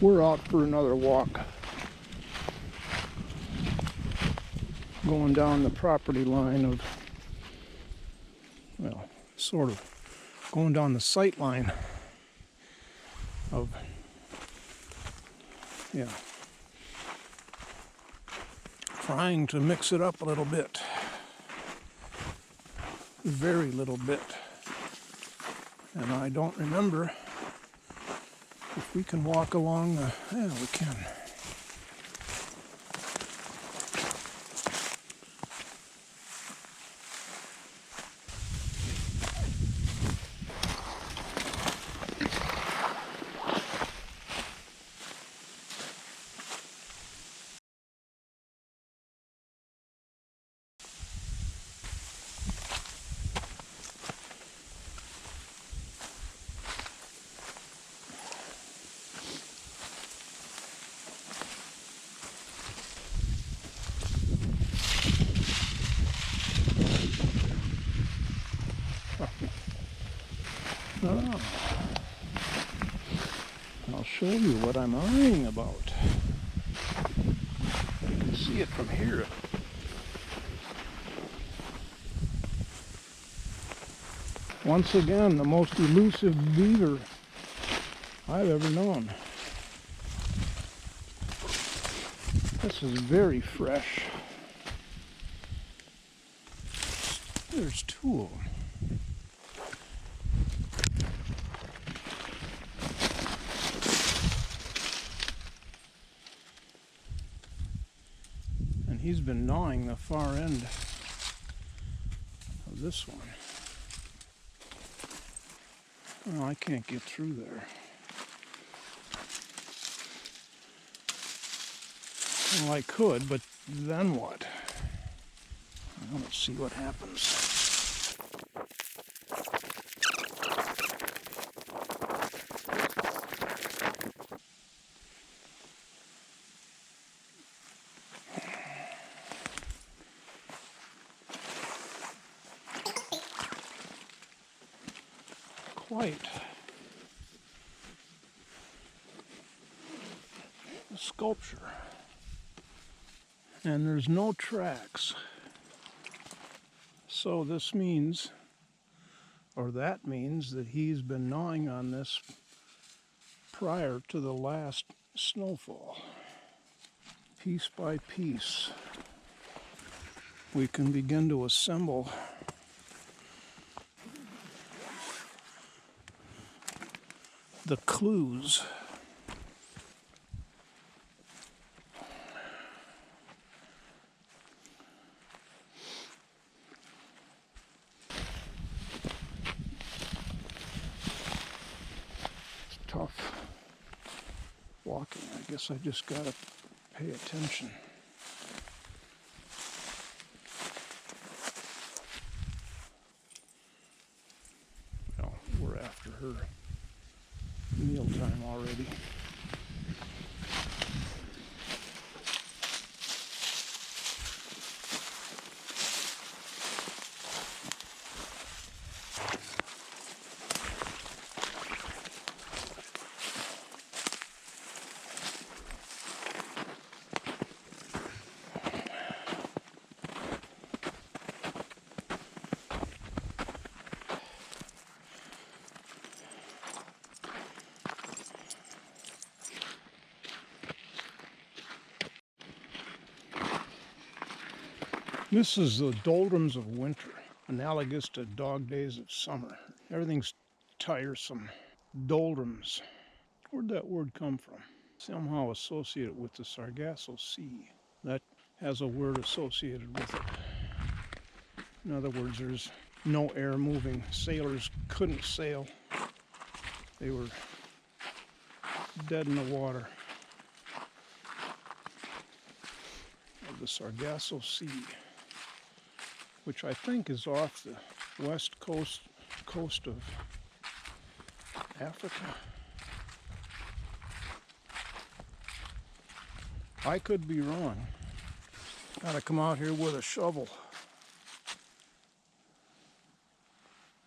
We're out for another walk, going down the property line of, well, sort of going down the sight line of, yeah, trying to mix it up a little bit, very little bit. And I don't remember if we can walk along the, yeah, we can. Oh. I'll show you what I'm eyeing about. You can see it from here. Once again, the most elusive beaver I've ever known. This is very fresh. There's two of them. And he's been gnawing the far end of this one. Oh, I can't get through there. Well, I could, but then what? Well, let's see what happens. Quite a sculpture. And there's no tracks. So this means, or that means, that he's been gnawing on this prior to the last snowfall. Piece by piece, we can begin to assemble the clues. It's tough walking. I guess I just gotta pay attention. Well, we're after her mealtime already. This is the doldrums of winter, analogous to dog days of summer. Everything's tiresome. Doldrums. Where'd that word come from? Somehow associated with the Sargasso Sea. That has a word associated with it. In other words, there's no air moving. Sailors couldn't sail. They were dead in the water of the Sargasso Sea, which I think is off the west coast of Africa. I could be wrong. Gotta come out here with a shovel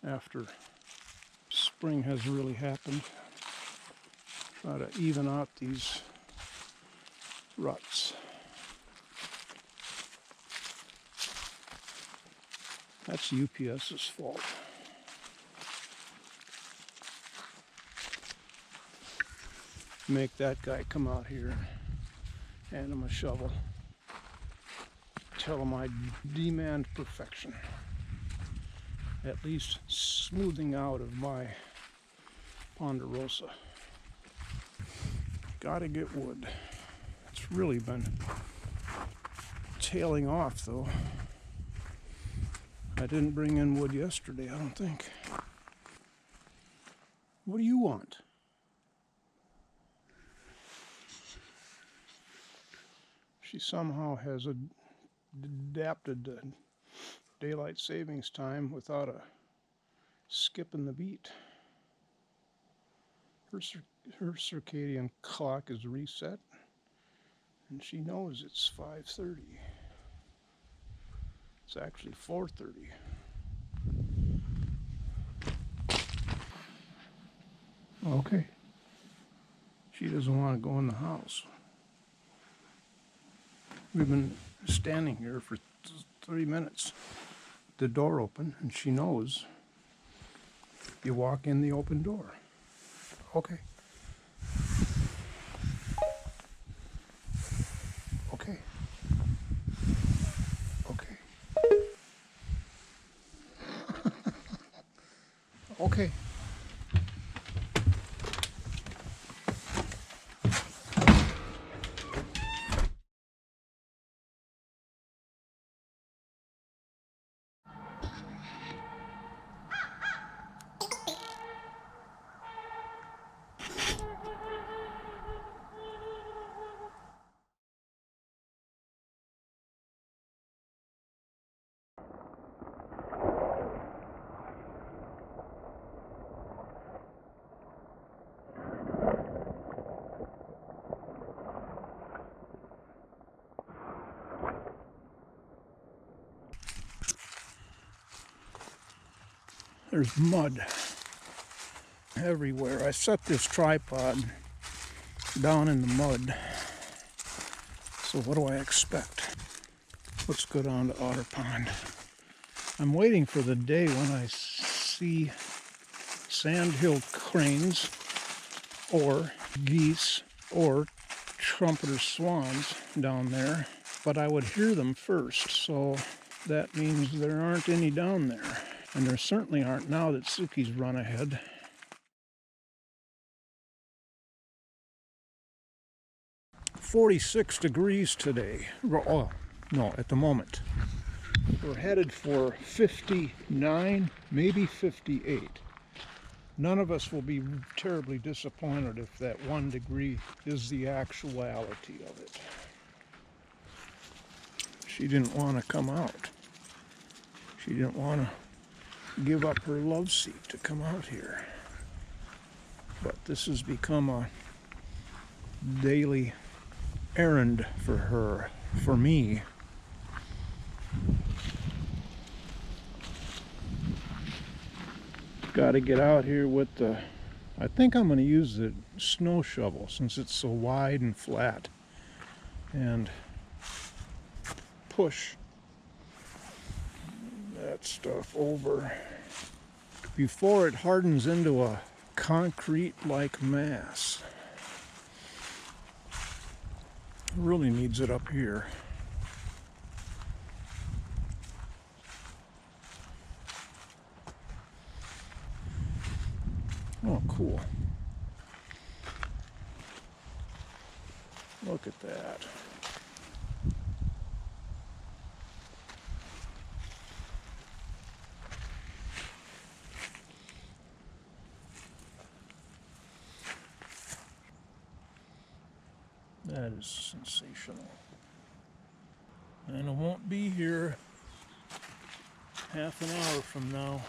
after spring has really happened. Try to even out these ruts. That's UPS's fault. Make that guy come out here and hand him a shovel. Tell him I demand perfection. At least smoothing out of my ponderosa. Gotta get wood. It's really been tailing off though. I didn't bring in wood yesterday, I don't think. What do you want? She somehow has adapted to daylight savings time without a skip in the beat. Her circadian clock is reset, and she knows it's 5:30. It's actually 4:30. Okay. She doesn't want to go in the house. We've been standing here for 3 minutes. The door open, and she knows you walk in the open door. Okay. Okay. Okay. Okay. There's mud everywhere. I set this tripod down in the mud. So what do I expect? Let's go down to Otter Pond. I'm waiting for the day when I see sandhill cranes or geese or trumpeter swans down there, but I would hear them first, so that means there aren't any down there. And there certainly aren't now that Suki's run ahead. "46 degrees today." Oh, no, at the moment. We're headed for 59, maybe 58. None of us will be terribly disappointed if that 1 degree is the actuality of it. She didn't want to come out. She didn't want to give up her love seat to come out here. But this has become a daily errand for her, for me. Got to get out here with the, I think I'm going to use the snow shovel since it's so wide and flat, and push that stuff over before it hardens into a concrete-like mass. Really needs it up here. Oh, cool. Look at that. That is sensational. And I won't be here half an hour from now.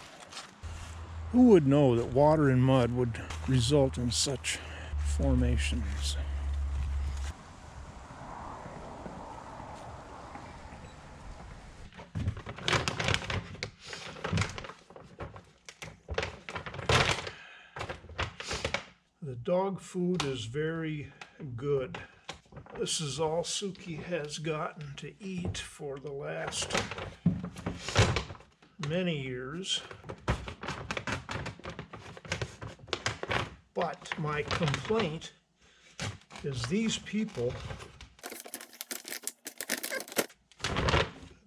Who would know that water and mud would result in such formations? The dog food is very good. This is all Suki has gotten to eat for the last many years. But my complaint is these people,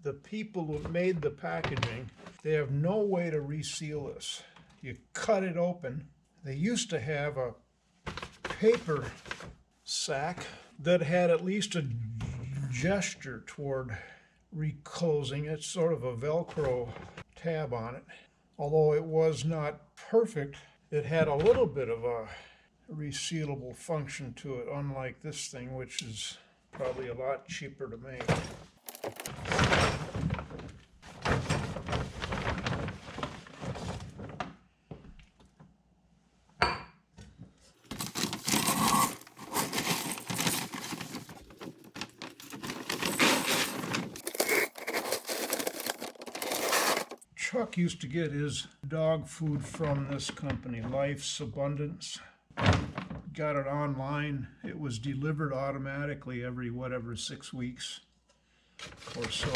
the people who made the packaging, they have no way to reseal this. You cut it open. They used to have a paper sack that had at least a gesture toward reclosing it, sort of a Velcro tab on it. Although it was not perfect, it had a little bit of a resealable function to it, unlike this thing, which is probably a lot cheaper to make. Chuck used to get his dog food from this company, Life's Abundance. Got it online. It was delivered automatically every, 6 weeks or so.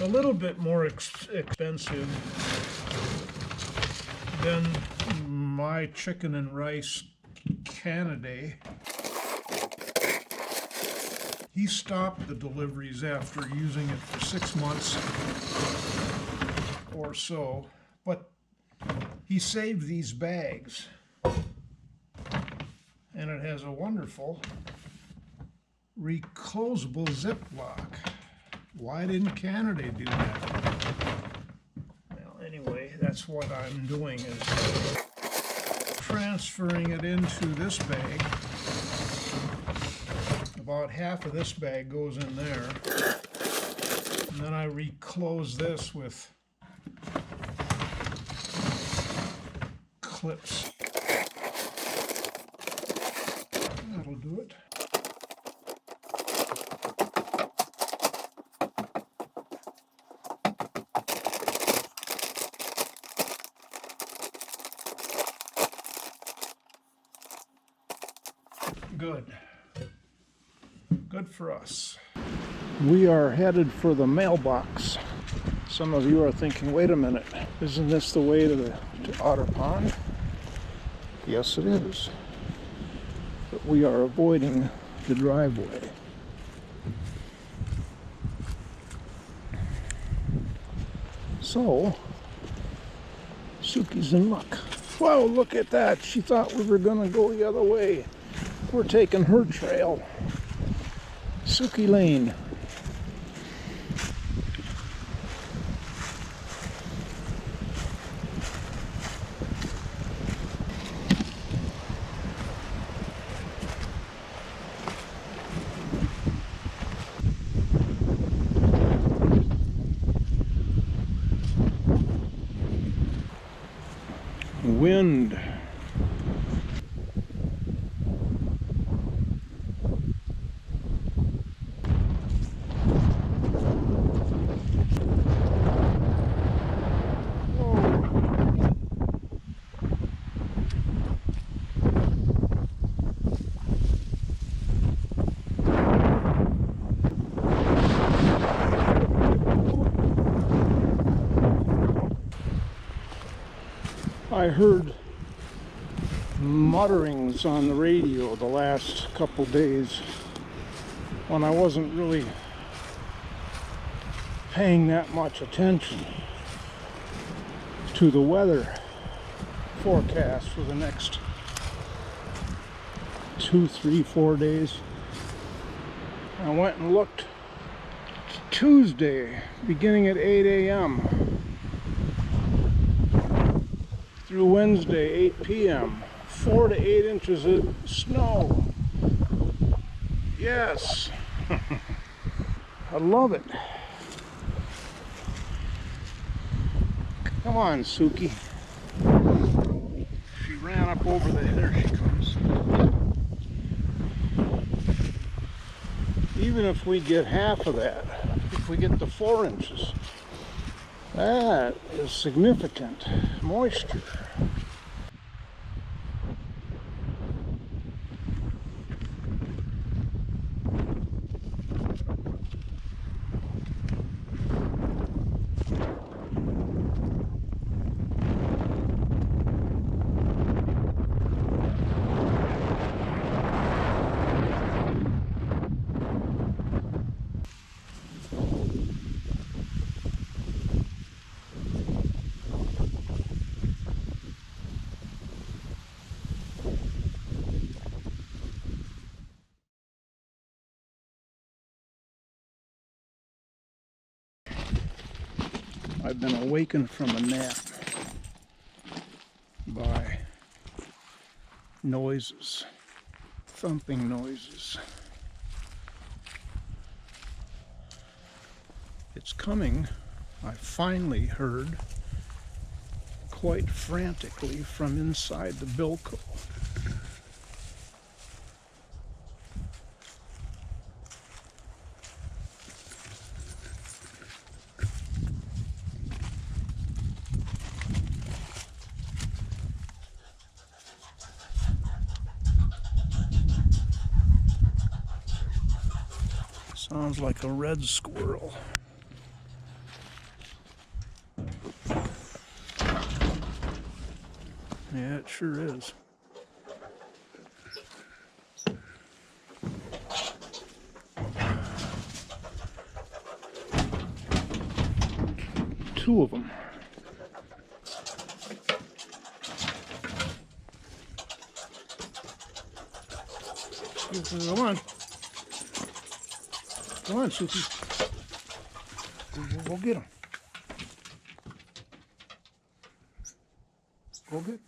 A little bit more expensive than my chicken and rice Canada. He stopped the deliveries after using it for 6 months or so, but he saved these bags, and it has a wonderful reclosable Ziploc. Why didn't Canada do that? Well, anyway, that's what I'm doing, is transferring it into this bag. About half of this bag goes in there, and then I reclose this with clips. That'll do it. Good. Good for us. We are headed for the mailbox. Some of you are thinking, wait a minute, isn't this the way to Otter Pond? Yes, it is. But we are avoiding the driveway. So, Suki's in luck. Wow, look at that. She thought we were going to go the other way. We're taking her trail. Suki Lane. Wind. I heard mutterings on the radio the last couple days when I wasn't really paying that much attention to the weather forecast for the next 2, 3, 4 days. I went and looked Tuesday, beginning at 8 a.m. through Wednesday, 8 p.m. 4 to 8 inches of snow. Yes. I love it. Come on, Suki. She ran up over there she comes. Even if we get half of that, if we get the 4 inches, that is significant moisture. I've been awakened from a nap by noises, thumping noises. It's coming, I finally heard, quite frantically from inside the bilko. Sounds like a red squirrel. Yeah, it sure is. Two of them. Come on. Come on, Suki. Go get him. Go get him.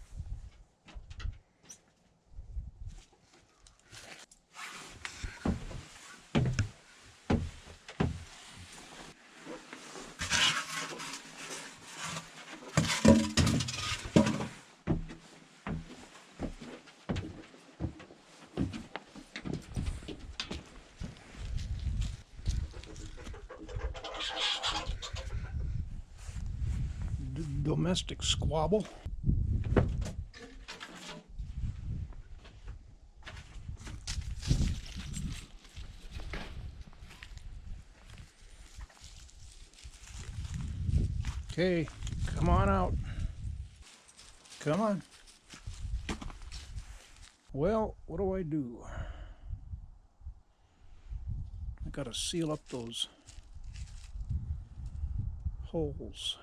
Domestic squabble. Okay, come on out. Come on. Well, what do? I gotta seal up those holes.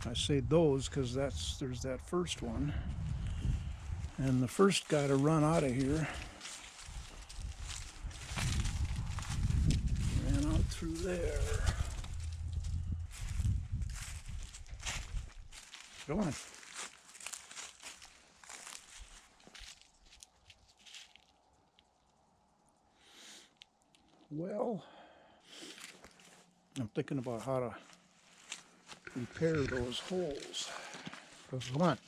I say those because there's that first one. And the first guy to run out of here ran out through there. Go on. Well, I'm thinking about how to repair those holes. Come on.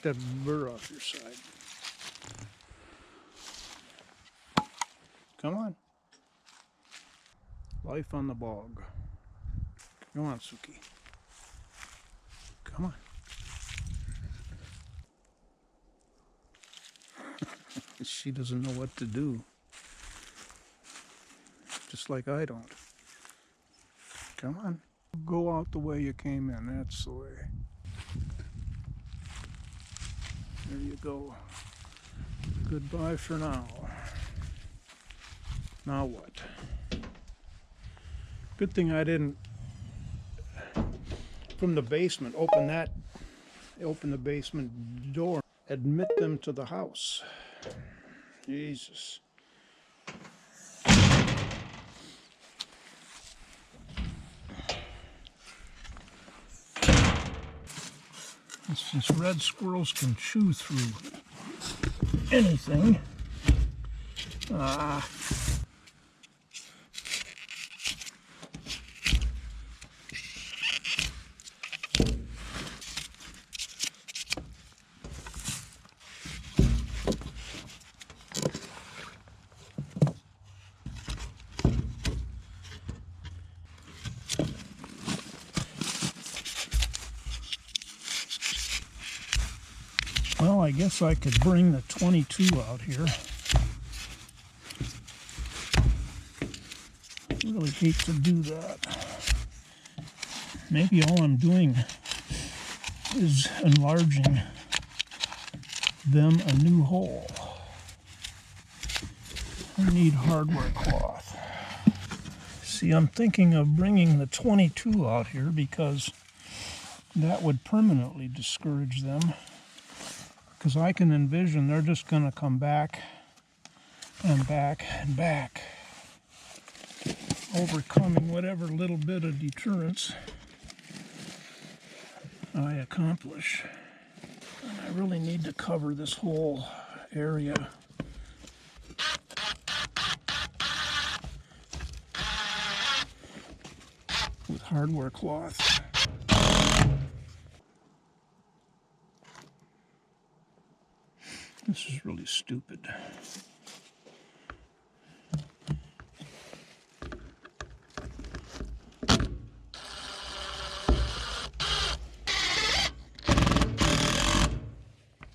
Get that burr off your side. Come on. Life on the bog. Come on, Suki. Come on. She doesn't know what to do. Just like I don't. Come on. Go out the way you came in. That's the way. There you go. Goodbye for now. Now what? Good thing I didn't, from the basement, open the basement door, admit them to the house. Jesus. Since red squirrels can chew through anything, well, I guess I could bring the 22 out here. I really hate to do that. Maybe all I'm doing is enlarging them a new hole. I need hardware cloth. See, I'm thinking of bringing the 22 out here because that would permanently discourage them. Because I can envision they're just going to come back and back and back overcoming whatever little bit of deterrence I accomplish. And I really need to cover this whole area with hardware cloth. This is really stupid.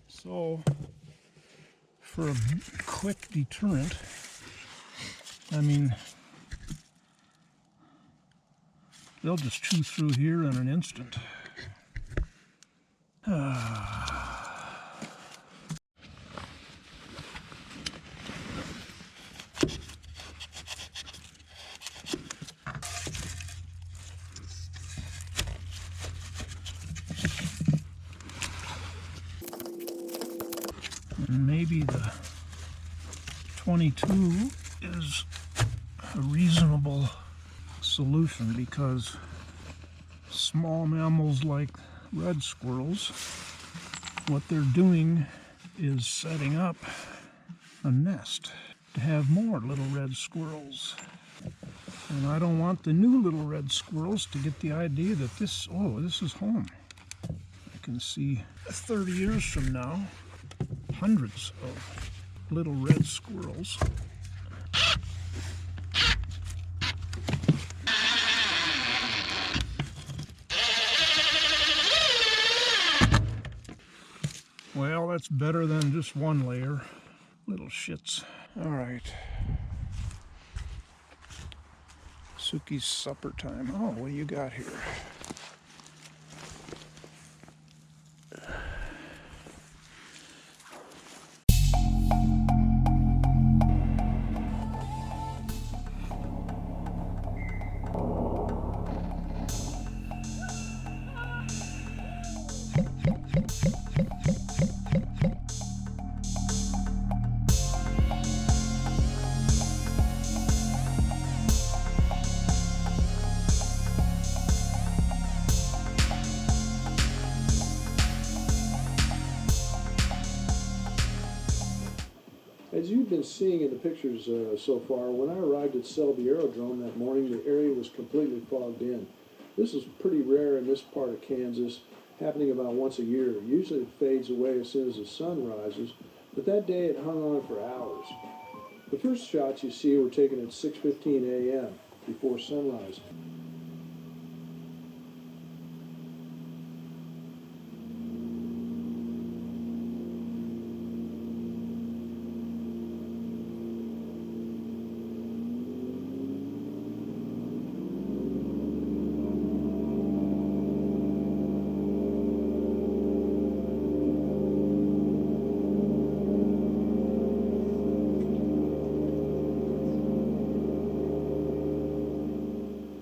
So, for a quick deterrent, I mean, they'll just chew through here in an instant. And maybe the 22 is a reasonable solution, because small mammals like red squirrels, what they're doing is setting up a nest to have more little red squirrels. And I don't want the new little red squirrels to get the idea that this is home. I can see 30 years from now, hundreds of little red squirrels Well, that's better than just one layer. Little shits. All right. Suki's supper time. Oh, what do you got here? As you've been seeing in the pictures so far, when I arrived at Selby Aerodrome that morning, the area was completely fogged in. This is pretty rare in this part of Kansas, happening about once a year. Usually it fades away as soon as the sun rises, but that day it hung on for hours. The first shots you see were taken at 6:15 a.m. before sunrise.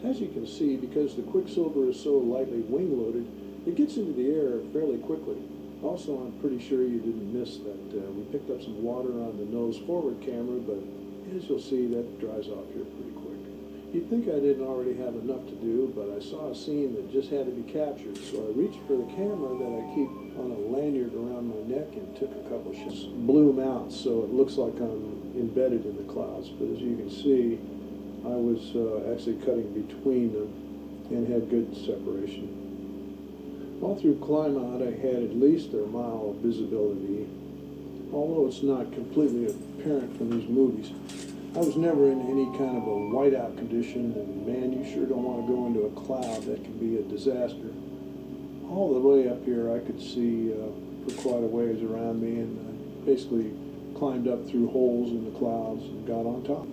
As you can see, because the quicksilver is so lightly wing-loaded, it gets into the air fairly quickly. Also, I'm pretty sure you didn't miss that we picked up some water on the nose forward camera, but as you'll see, that dries off here pretty quick. You'd think I didn't already have enough to do, but I saw a scene that just had to be captured, so I reached for the camera that I keep on a lanyard around my neck and took a couple shots. Blew them out so it looks like I'm embedded in the clouds, but as you can see, I was actually cutting between them and had good separation. All through climb out, I had at least a mile of visibility, although it's not completely apparent from these movies. I was never in any kind of a whiteout condition, and man, you sure don't want to go into a cloud. That can be a disaster. All the way up here, I could see for quite a ways around me, and I basically climbed up through holes in the clouds and got on top.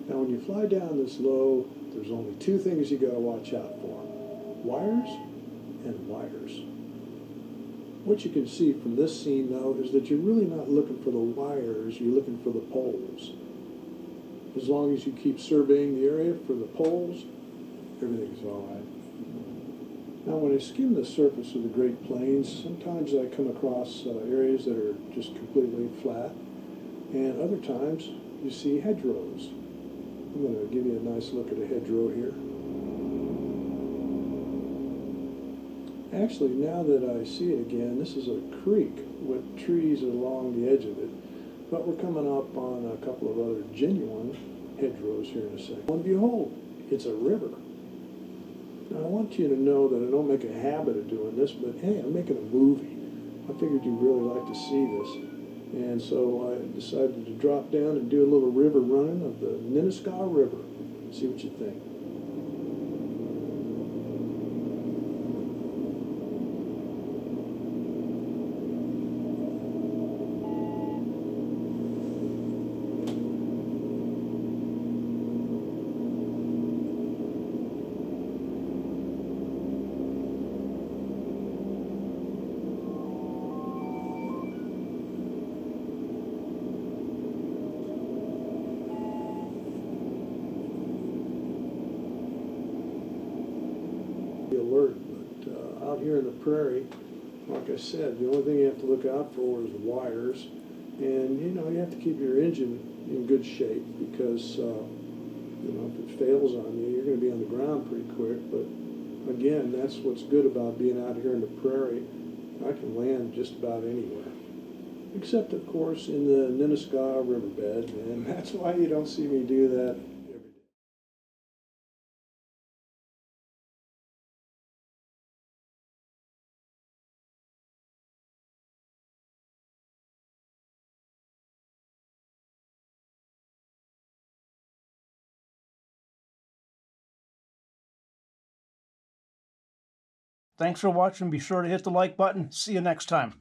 Now, when you fly down this low, there's only two things you got to watch out for: wires and wires. What you can see from this scene, though, is that you're really not looking for the wires, you're looking for the poles. As long as you keep surveying the area for the poles, everything's all right. Now, when I skim the surface of the Great Plains, sometimes I come across areas that are just completely flat, and other times you see hedgerows. I'm going to give you a nice look at a hedgerow here. Actually, now that I see it again, this is a creek with trees along the edge of it, but we're coming up on a couple of other genuine hedgerows here in a second. And behold, it's a river. Now, I want you to know that I don't make a habit of doing this, but hey, I'm making a movie. I figured you'd really like to see this. And so I decided to drop down and do a little river running of the Ninisquah River. See what you think. Alert, but out here in the prairie, like I said, the only thing you have to look out for is wires, and you have to keep your engine in good shape because if it fails on you, you're going to be on the ground pretty quick. But again, that's what's good about being out here in the prairie. I can land just about anywhere, except of course in the Ninisquah riverbed, and that's why you don't see me do that. Thanks for watching. Be sure to hit the like button. See you next time.